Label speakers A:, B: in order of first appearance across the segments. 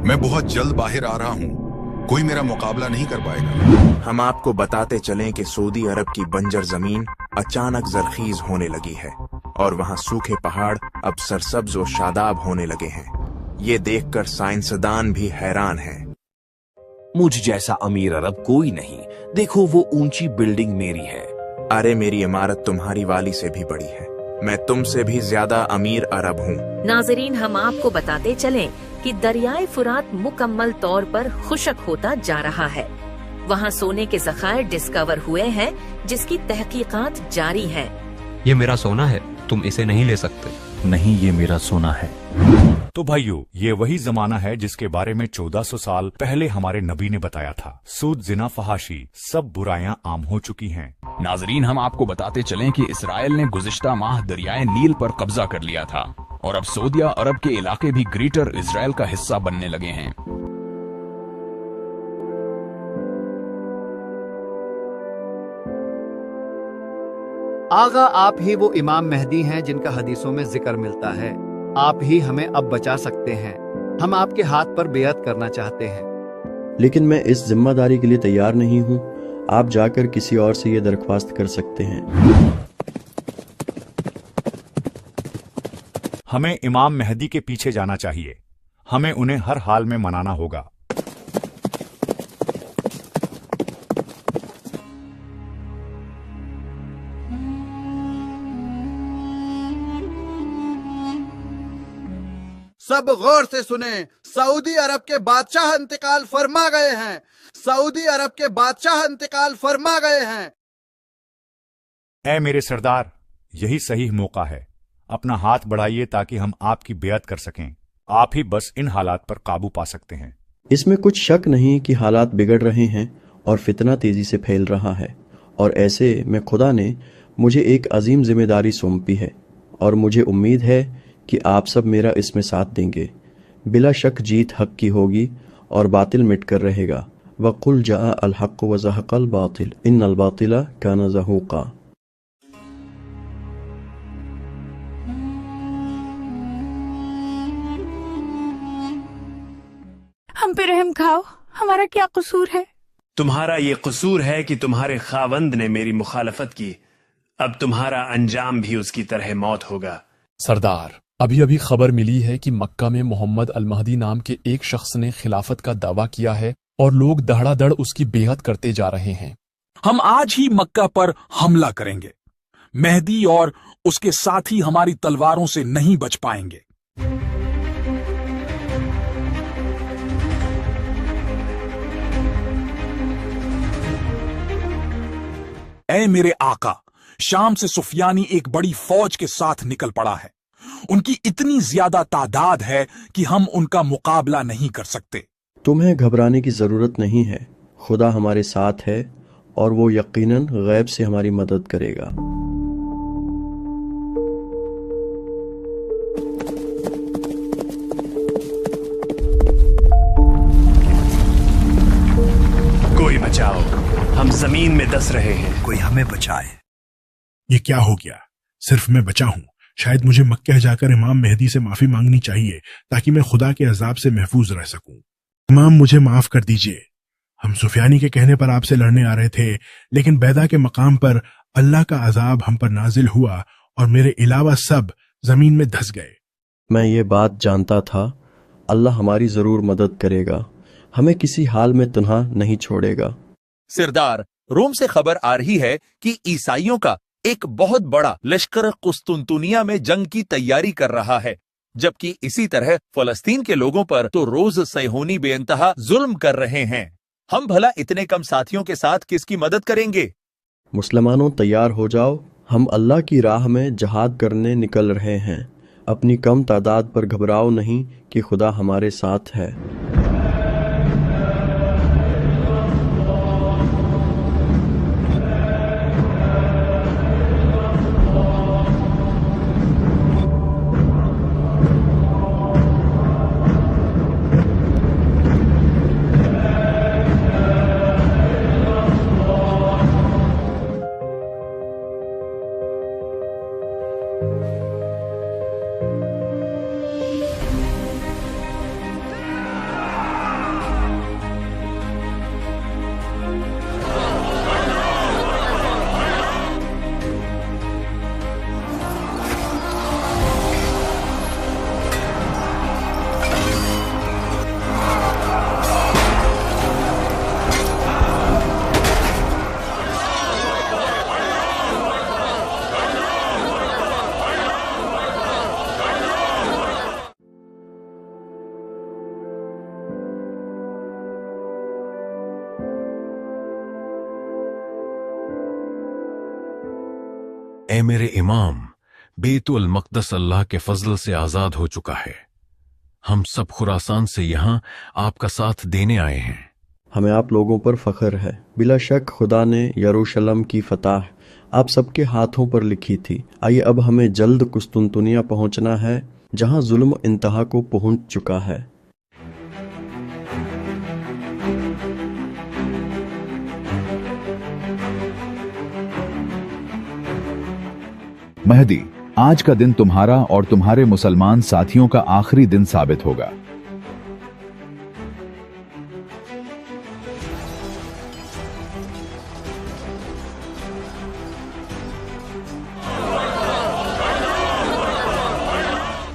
A: मैं बहुत जल्द बाहर आ रहा हूँ, कोई मेरा मुकाबला नहीं कर पाएगा।
B: हम आपको बताते चलें कि सऊदी अरब की बंजर जमीन अचानक जरखीज होने लगी है और वहाँ सूखे पहाड़ अब सरसब्ज और शादाब होने लगे हैं। ये देखकर साइंसदान भी हैरान हैं।
C: मुझ जैसा अमीर अरब कोई नहीं, देखो वो ऊंची बिल्डिंग मेरी है।
B: अरे मेरी इमारत तुम्हारी वाली से भी बड़ी है, मैं तुमसे भी ज्यादा अमीर अरब हूँ।
D: नाजरीन, हम आपको बताते चलें कि दरियाए फुरात मुकम्मल तौर पर खुशक होता जा रहा है। वहाँ सोने के ज़खायर डिस्कवर हुए हैं जिसकी तहकीकात जारी हैं।
E: ये मेरा सोना है, तुम इसे नहीं ले सकते।
F: नहीं, ये मेरा सोना है। तो भाइयों, ये वही जमाना है जिसके बारे में 1400 साल पहले हमारे नबी ने बताया था। सूद, जिना, फहाशी सब बुराइयां आम हो चुकी हैं।
G: नाजरीन, हम आपको बताते चलें कि इसराइल ने गुज़िश्ता माह दरियाए नील पर कब्जा कर लिया था और अब सऊदी अरब के इलाके भी ग्रेटर इसराइल का हिस्सा बनने लगे हैं।
H: आगा, आप ही वो इमाम मेहदी हैं जिनका हदीसों में जिक्र मिलता है। आप ही हमें अब बचा सकते हैं। हम आपके हाथ पर बेअत करना चाहते हैं।
I: लेकिन मैं इस जिम्मेदारी के लिए तैयार नहीं हूँ। आप जाकर किसी और से ये दरख्वास्त कर सकते हैं।
F: हमें इमाम मेहदी के पीछे जाना चाहिए। हमें उन्हें हर हाल में मनाना होगा।
J: सब गौर से सुने, सऊदी अरब के बादशाह इंतकाल फरमा गए हैं। सऊदी अरब के बादशाह इंतकाल फरमा गए हैं।
F: ऐ मेरे सरदार, यही सही मौका है। अपना हाथ बढ़ाइए ताकि हम आपकी बेअत कर सकें। आप ही बस इन हालात पर काबू पा सकते हैं।
I: इसमें कुछ शक नहीं कि हालात बिगड़ रहे हैं और फितना तेजी से फैल रहा है, और ऐसे में खुदा ने मुझे एक अजीम जिम्मेदारी सौंपी है और मुझे उम्मीद है कि आप सब मेरा इसमें साथ देंगे। बिला शक जीत हक की होगी और बातिल मिट कर रहेगा। वक़ुल जाअ अल हक़्क़ु व ज़हक़ल बातिल इन्नल बातिला काना ज़हूक़ा।
K: हम पे रहम खाओ, हमारा क्या कसूर है?
L: तुम्हारा ये कसूर है कि तुम्हारे खावंद ने मेरी मुखालफत की। अब तुम्हारा अंजाम भी उसकी तरह मौत होगा।
M: सरदार, अभी अभी खबर मिली है कि मक्का में मोहम्मद अल महदी नाम के एक शख्स ने खिलाफत का दावा किया है और लोग दहड़ादड़ उसकी बेअत करते जा रहे हैं।
N: हम आज ही मक्का पर हमला करेंगे। मेहदी और उसके साथी हमारी तलवारों से नहीं बच पाएंगे। ऐ मेरे आका, शाम से सुफियानी एक बड़ी फौज के साथ निकल पड़ा है। उनकी इतनी ज्यादा तादाद है कि हम उनका मुकाबला नहीं कर सकते।
I: तुम्हें घबराने की जरूरत नहीं है। खुदा हमारे साथ है और वो यकीनन गैब से हमारी मदद करेगा।
L: कोई बचाओ, हम जमीन में दस रहे हैं।
O: कोई हमें बचाए।
P: ये क्या हो गया? सिर्फ मैं बचा हूँ। शायद मुझे मक्का जाकर इमाम मेहदी से माफी मांगनी चाहिए ताकि मैं खुदा के अजाब से महफूज रह सकूं। इमाम, मुझे माफ कर दीजिए। हम सुफियानी के कहने पर आपसे लड़ने आ रहे थे, लेकिन बैदा के मकाम पर अल्लाह का अजाब हम पर नाजिल हुआ और मेरे अलावा सब जमीन में धंस गए।
I: मैं ये बात जानता था। अल्लाह हमारी जरूर मदद करेगा, हमें किसी हाल में तन्हा नहीं छोड़ेगा।
C: सरदार, रोम से खबर आ रही है कि ईसाइयों का एक बहुत बड़ा लश्कर कुस्तुनतुनिया में जंग की तैयारी कर रहा है, जबकि इसी तरह फलस्तीन के लोगों पर तो रोज सैहोनी बेइंतहा जुल्म कर रहे हैं। हम भला इतने कम साथियों के साथ किसकी मदद करेंगे?
I: मुसलमानों, तैयार हो जाओ। हम अल्लाह की राह में जहाद करने निकल रहे हैं। अपनी कम तादाद पर घबराओ नहीं कि खुदा हमारे साथ है।
O: اے میرے امام، بیت المقدس اللہ کے فضل سے آزاد ہو چکا ہے. ہم سب خراسان سے یہاں آپ کا ساتھ دینے آئے ہیں.
I: ہمیں آپ لوگوں پر فخر ہے. بلا شک خدا نے یروشلم کی فتح آپ سب کے ہاتھوں پر لکھی تھی. آئیے اب ہمیں جلد قسطنطنیہ پہنچنا ہے جہاں ظلم انتہا کو پہنچ چکا ہے.
Q: مہدی، آج کا دن تمہارا اور تمہارے مسلمان ساتھیوں کا آخری دن ثابت ہوگا.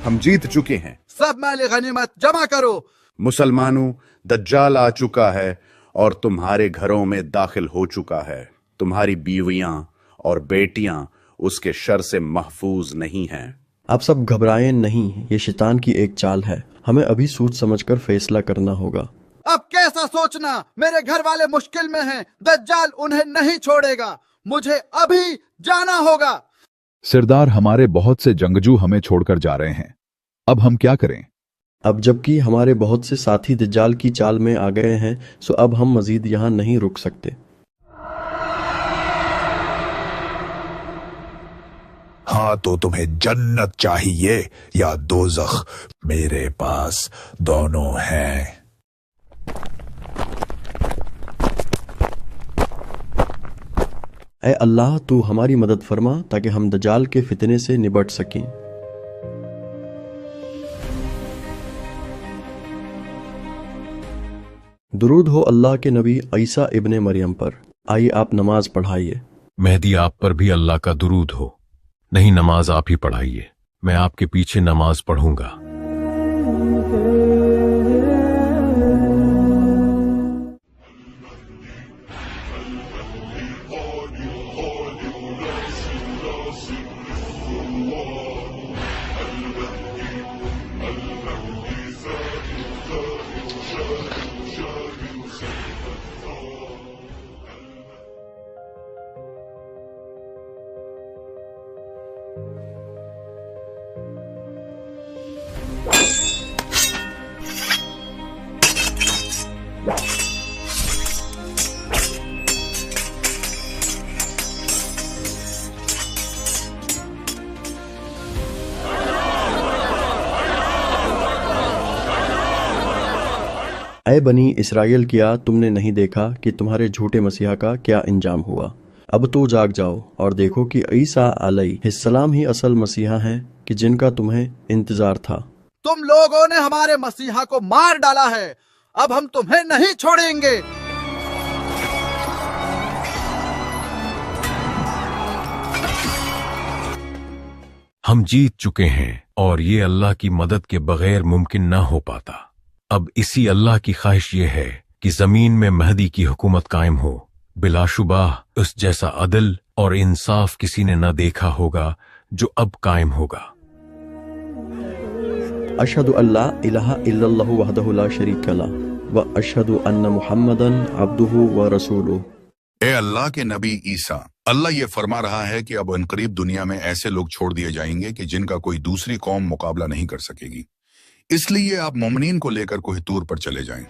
R: ہم جیت چکے ہیں.
J: سب مال غنیمت جمع کرو.
R: مسلمانوں، دجال آ چکا ہے اور تمہارے گھروں میں داخل ہو چکا ہے. تمہاری بیویاں اور بیٹیاں اس کے شر سے محفوظ نہیں ہیں.
I: آپ سب گھبرائیں نہیں، یہ شیطان کی ایک چال ہے. ہمیں ابھی سوچ سمجھ کر فیصلہ کرنا ہوگا.
J: اب کیسا سوچنا؟ میرے گھر والے مشکل میں ہیں. دجال انہیں نہیں چھوڑے گا. مجھے ابھی جانا ہوگا.
Q: سردار، ہمارے بہت سے جنگجو ہمیں چھوڑ کر جا رہے ہیں. اب ہم کیا کریں؟
I: اب جبکہ ہمارے بہت سے ساتھی دجال کی چال میں آ گئے ہیں، سو اب ہم مزید یہاں نہیں رک سکتے.
N: ہاں تو تمہیں جنت چاہیے یا دوزخ؟ میرے پاس دونوں ہیں.
I: اے اللہ، تو ہماری مدد فرما تاکہ ہم دجال کے فتنے سے نبٹ سکیں. درود ہو اللہ کے نبی عیسیٰ ابن مریم پر. آئیے آپ نماز پڑھائیے.
O: مہدی، آپ پر بھی اللہ کا درود ہو. نہیں، نماز آپ ہی پڑھائیے. میں آپ کے پیچھے نماز پڑھوں گا.
I: اے بنی اسرائیل، کیا تم نے نہیں دیکھا کہ تمہارے جھوٹے مسیحا کا کیا انجام ہوا؟ اب تو جاگ جاؤ اور دیکھو کہ عیسیٰ علیہ السلام ہی اصل مسیحا ہیں کہ جن کا تمہیں انتظار تھا.
J: تم لوگوں نے ہمارے مسیحا کو مار ڈالا ہے. اب ہم تمہیں نہیں چھوڑیں گے.
O: ہم جیت چکے ہیں اور یہ اللہ کی مدد کے بغیر ممکن نہ ہو پاتا. اب اسی اللہ کی خواہش یہ ہے کہ زمین میں مہدی کی حکومت قائم ہو. بلا شبہ اس جیسا عدل اور انصاف کسی نے نہ دیکھا ہوگا جو اب قائم ہوگا.
I: اشہد ان لا الہ الا اللہ وحدہ لا شریک لہ واشہد ان محمدا عبدہ ورسولہ.
A: اے اللہ کے نبی عیسیٰ، اللہ یہ فرما رہا ہے کہ اب عنقریب دنیا میں ایسے لوگ چھوڑ دیے جائیں گے کہ جن کا کوئی دوسری قوم مقابلہ نہیں کر سکے گی. اس لیے آپ مومنین کو لے کر کوہ طور پر چلے جائیں.